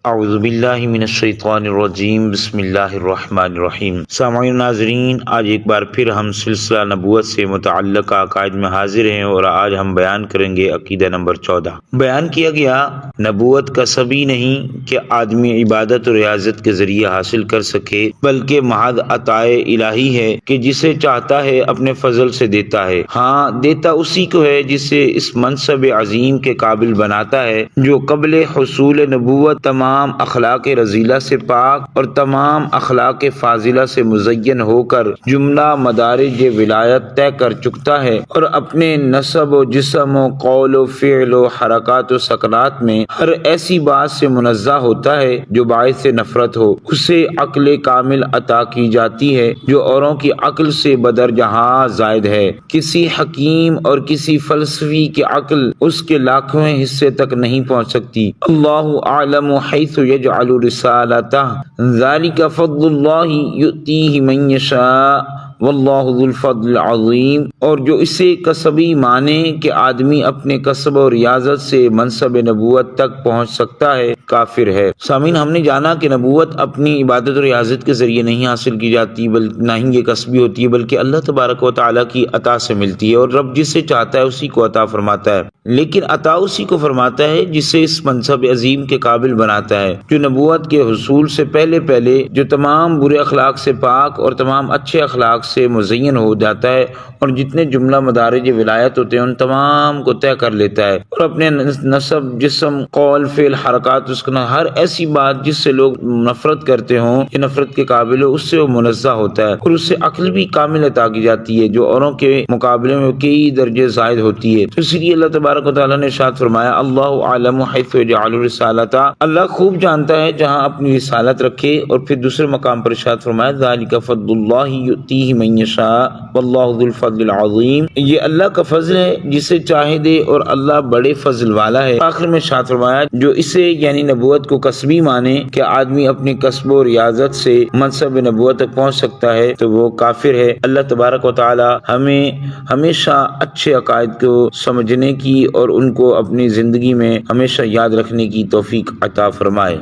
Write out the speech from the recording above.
اعوذ باللہ من الشیطان الرجیم، بسم اللہ الرحمن الرحیم۔ سامعین ناظرین، آج ایک بار پھر ہم سلسلہ نبوت سے متعلق عقائد میں حاضر ہیں اور آج ہم بیان کریں گے عقیدہ نمبر 14۔ بیان کیا گیا نبوت کا سبھی نہیں کہ آدمی عبادت اور ریاضت کے ذریعے حاصل کر سکے، بلکہ محض عطائے الہی ہے کہ جسے چاہتا ہے اپنے فضل سے دیتا ہے۔ ہاں، دیتا اسی کو ہے جسے اس منصب عظیم کے قابل بناتا ہے جو قبل حصول نبوت تمام اخلاق رذیلہ سے پاک اور تمام اخلاق فاضلہ سے مزین ہو کر جملہ مدارج ولایت طے کر چکتا ہے، اور اپنے نسب و جسم و قول و فعل و حرکات و سکنات میں ہر ایسی بات سے منزہ ہوتا ہے جو باعث نفرت ہو۔ اسے عقل کامل عطا کی جاتی ہے جو اوروں کی عقل سے بدرجہ زائد ہے۔ کسی حکیم اور کسی فلسفی کی عقل اس کے لاکھویں حصے تک نہیں پہنچ سکتی۔ اللہ اعلم حیث یجعل رسالتہ، ذالک فضل اللہ یؤتیہ من یشاء واللہ ذو الفضل العظیم۔ اور جو اسے کسبی مانے کہ آدمی اپنے کسب اور ریاضت سے منصب نبوت تک پہنچ سکتا ہے، کافر ہے۔ سامعین، ہم نے جانا کہ نبوت اپنی عبادت اور ریاضت کے ذریعے نہیں حاصل کی جاتی، نہ ہی یہ کسبی ہوتی ہے، بلکہ اللہ تبارک و تعالیٰ کی عطا سے ملتی ہے، اور رب جسے چاہتا ہے اسی کو عطا فرماتا ہے۔ لیکن عطا اسی کو فرماتا ہے جسے اس منصب عظیم کے قابل بناتا ہے، جو نبوت کے حصول سے پہلے جو تمام برے اخلاق سے پاک اور تمام اچھے اخلاق سے مزین ہو جاتا ہے، اور جتنے جملہ مدارج ولایت ہوتے ہیں ان تمام کو طے کر لیتا ہے، اور اپنے نسب، جسم، قول، فعل، حرکات، ہر ایسی بات جس سے لوگ نفرت کرتے ہوں یا نفرت کے قابل ہو، اس سے وہ منزہ ہوتا ہے، اور اس سے عقل بھی کامل عطا کی جاتی ہے جو اوروں کے مقابلے میں کئی درجے زائد ہوتی ہے۔ تو اس لیے اللہ تبارک و تعالیٰ نے ارشاد فرمایا، اللہ اعلم حیث یجعل رسالتہ، اللہ خوب جانتا ہے جہاں اپنی رسالت رکھے، اور پھر دوسرے مقام پر ارشاد فرمایا، ذالک فضل اللہ یؤتیہ من یشاء واللہ ذو الفضل العظیم، یہ اللہ کا فضل ہے جسے چاہے دے، اور اللہ بڑے فضل والا ہے۔ آخر میں ارشاد فرمایا، جو اسے یعنی نبوت کو کسبی مانے کہ آدمی اپنی کسب و ریاضت سے منصب نبوت تک پہنچ سکتا ہے، تو وہ کافر ہے۔ اللہ تبارک و تعالی ہمیں ہمیشہ اچھے عقائد کو سمجھنے کی اور ان کو اپنی زندگی میں ہمیشہ یاد رکھنے کی توفیق عطا فرمائے۔